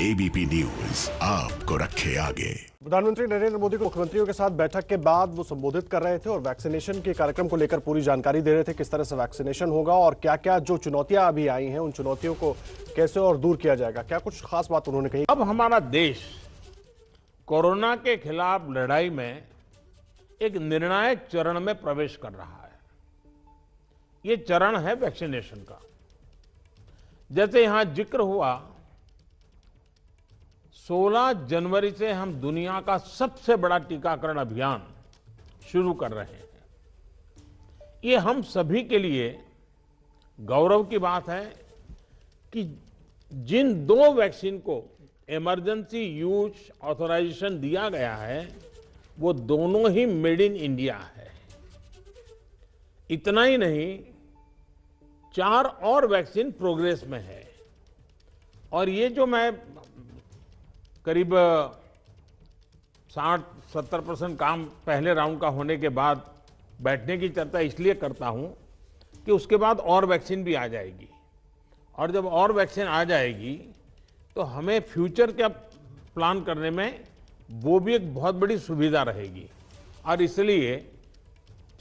ABP news आपको रखे आगे। प्रधानमंत्री नरेंद्र मोदी को मुख्यमंत्रियों के साथ बैठक के बाद वो संबोधित कर रहे थे और वैक्सीनेशन के कार्यक्रम को लेकर पूरी जानकारी दे रहे थे, किस तरह से वैक्सीनेशन होगा और क्या क्या जो चुनौतियां अभी आई हैं उन चुनौतियों को कैसे और दूर किया जाएगा। क्या कुछ खास बात उन्होंने कही। अब हमारा देश कोरोना के खिलाफ लड़ाई में एक निर्णायक चरण में प्रवेश कर रहा है। ये चरण है वैक्सीनेशन का। जैसे यहां जिक्र हुआ, 16 जनवरी से हम दुनिया का सबसे बड़ा टीकाकरण अभियान शुरू कर रहे हैं। ये हम सभी के लिए गौरव की बात है कि जिन 2 वैक्सीन को इमरजेंसी यूज ऑथराइजेशन दिया गया है वो दोनों ही मेड इन इंडिया है। इतना ही नहीं, 4 और वैक्सीन प्रोग्रेस में है। और ये जो मैं करीब 60-70% काम पहले राउंड का होने के बाद बैठने की चर्चा इसलिए करता हूं कि उसके बाद और वैक्सीन भी आ जाएगी, और जब और वैक्सीन आ जाएगी तो हमें फ्यूचर का प्लान करने में वो भी एक बहुत बड़ी सुविधा रहेगी। और इसलिए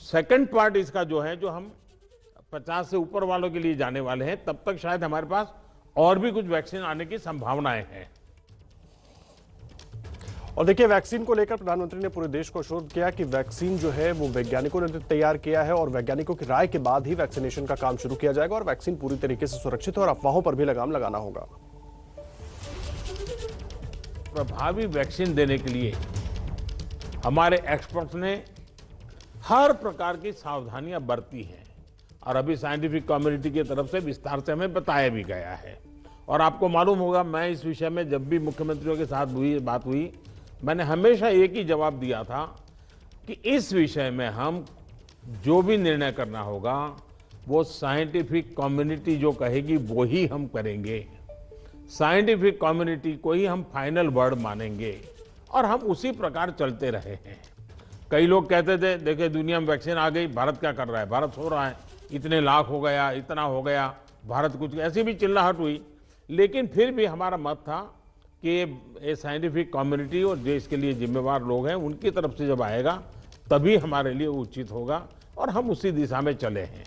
सेकंड पार्ट इसका जो है, जो हम 50 से ऊपर वालों के लिए जाने वाले हैं, तब तक शायद हमारे पास और भी कुछ वैक्सीन आने की संभावनाएं हैं। और देखिए, वैक्सीन को लेकर प्रधानमंत्री ने पूरे देश को आश्वस्त किया कि वैक्सीन जो है वो वैज्ञानिकों ने तैयार किया है और वैज्ञानिकों की राय के बाद ही वैक्सीनेशन का काम शुरू किया जाएगा और वैक्सीन पूरी तरीके से सुरक्षित है और अफवाहों पर भी लगाम लगाना होगा। प्रभावी वैक्सीन देने के लिए हमारे एक्सपर्ट्स ने हर प्रकार की सावधानियां बरती हैं और अभी साइंटिफिक कम्युनिटी की तरफ से विस्तार से हमें बताया भी गया है। और आपको मालूम होगा, मैं इस विषय में जब भी मुख्यमंत्रियों के साथ बात हुई, मैंने हमेशा एक ही जवाब दिया था कि इस विषय में हम जो भी निर्णय करना होगा वो साइंटिफिक कम्युनिटी जो कहेगी वो ही हम करेंगे। साइंटिफिक कम्युनिटी को ही हम फाइनल वर्ड मानेंगे और हम उसी प्रकार चलते रहे हैं। कई लोग कहते थे, देखिए दुनिया में वैक्सीन आ गई, भारत क्या कर रहा है, भारत सो रहा है, इतने लाख हो गया, इतना हो गया, भारत कुछ, ऐसी भी चिल्लाहट हुई। लेकिन फिर भी हमारा मत था कि ये साइंटिफिक कम्युनिटी और जो इसके लिए जिम्मेवार लोग हैं उनकी तरफ से जब आएगा तभी हमारे लिए उचित होगा और हम उसी दिशा में चले हैं।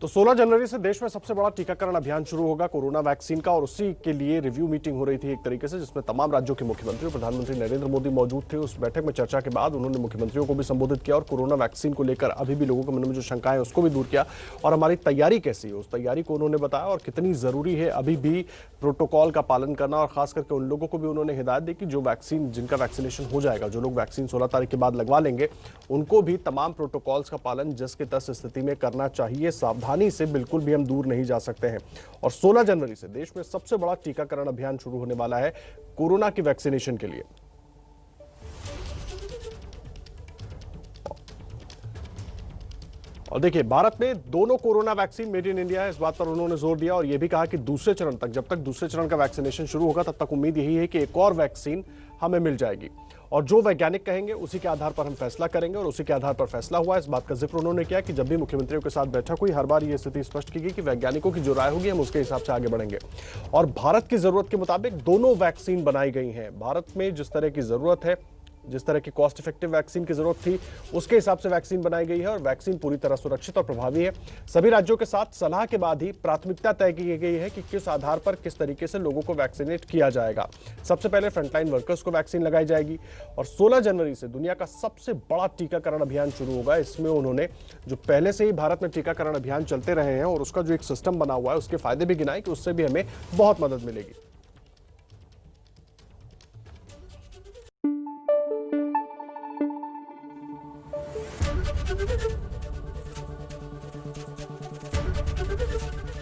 तो 16 जनवरी से देश में सबसे बड़ा टीकाकरण अभियान शुरू होगा कोरोना वैक्सीन का, और उसी के लिए रिव्यू मीटिंग हो रही थी एक तरीके से, जिसमें तमाम राज्यों के मुख्यमंत्री और प्रधानमंत्री नरेंद्र मोदी मौजूद थे। उस बैठक में चर्चा के बाद उन्होंने मुख्यमंत्रियों को भी संबोधित किया और कोरोना वैक्सीन को लेकर अभी भी लोगों के मन में जो शंकाएं हैं उसको भी दूर किया और हमारी तैयारी कैसी है उस तैयारी को उन्होंने बताया और कितनी जरूरी है अभी भी प्रोटोकॉल का पालन करना। और खास करके उन लोगों को भी उन्होंने हिदायत दी कि जो वैक्सीन, जिनका वैक्सीनेशन हो जाएगा, जो लोग वैक्सीन 16 तारीख के बाद लगवा लेंगे, उनको भी तमाम प्रोटोकॉल्स का पालन जस के तस स्थिति में करना चाहिए। सावधानी से बिल्कुल भी हम दूर नहीं जा सकते हैं। और 16 जनवरी से देश में सबसे बड़ा टीकाकरण अभियान शुरू होने वाला है कोरोना की वैक्सीनेशन के लिए। और देखिए, भारत में दोनों corona vaccine made in India है, इस बात पर उन्होंने जोर दिया और यह भी कहा कि दूसरे चरण तक, जब तक दूसरे चरण का वैक्सीनेशन शुरू होगा तब तक उम्मीद यही है कि एक और वैक्सीन हमें मिल जाएगी और जो वैज्ञानिक कहेंगे उसी के आधार पर हम फैसला करेंगे और उसी के आधार पर फैसला हुआ। इस बात का जिक्र उन्होंने किया कि जब भी मुख्यमंत्रियों के साथ बैठक हुई, हर बार यह स्थिति स्पष्ट की गई कि वैज्ञानिकों की जो राय होगी हम उसके हिसाब से आगे बढ़ेंगे और भारत की जरूरत के मुताबिक दोनों वैक्सीन बनाई गई हैं। भारत में जिस तरह की जरूरत है, जिस तरह की कॉस्ट इफेक्टिव वैक्सीन की जरूरत थी, उसके हिसाब से वैक्सीन बनाई गई है और वैक्सीन पूरी तरह सुरक्षित और प्रभावी है। सभी राज्यों के साथ सलाह के बाद ही प्राथमिकता तय की गई है कि किस आधार पर किस तरीके से लोगों को वैक्सीनेट किया जाएगा। सबसे पहले फ्रंटलाइन वर्कर्स को वैक्सीन लगाई जाएगी और 16 जनवरी से दुनिया का सबसे बड़ा टीकाकरण अभियान शुरू होगा। इसमें उन्होंने जो पहले से ही भारत में टीकाकरण अभियान चलते रहे हैं और उसका जो एक सिस्टम बना हुआ है उसके फायदे भी गिनाए कि उससे भी हमें बहुत मदद मिलेगी।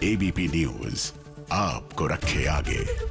एबीपी न्यूज आपको रखे आगे।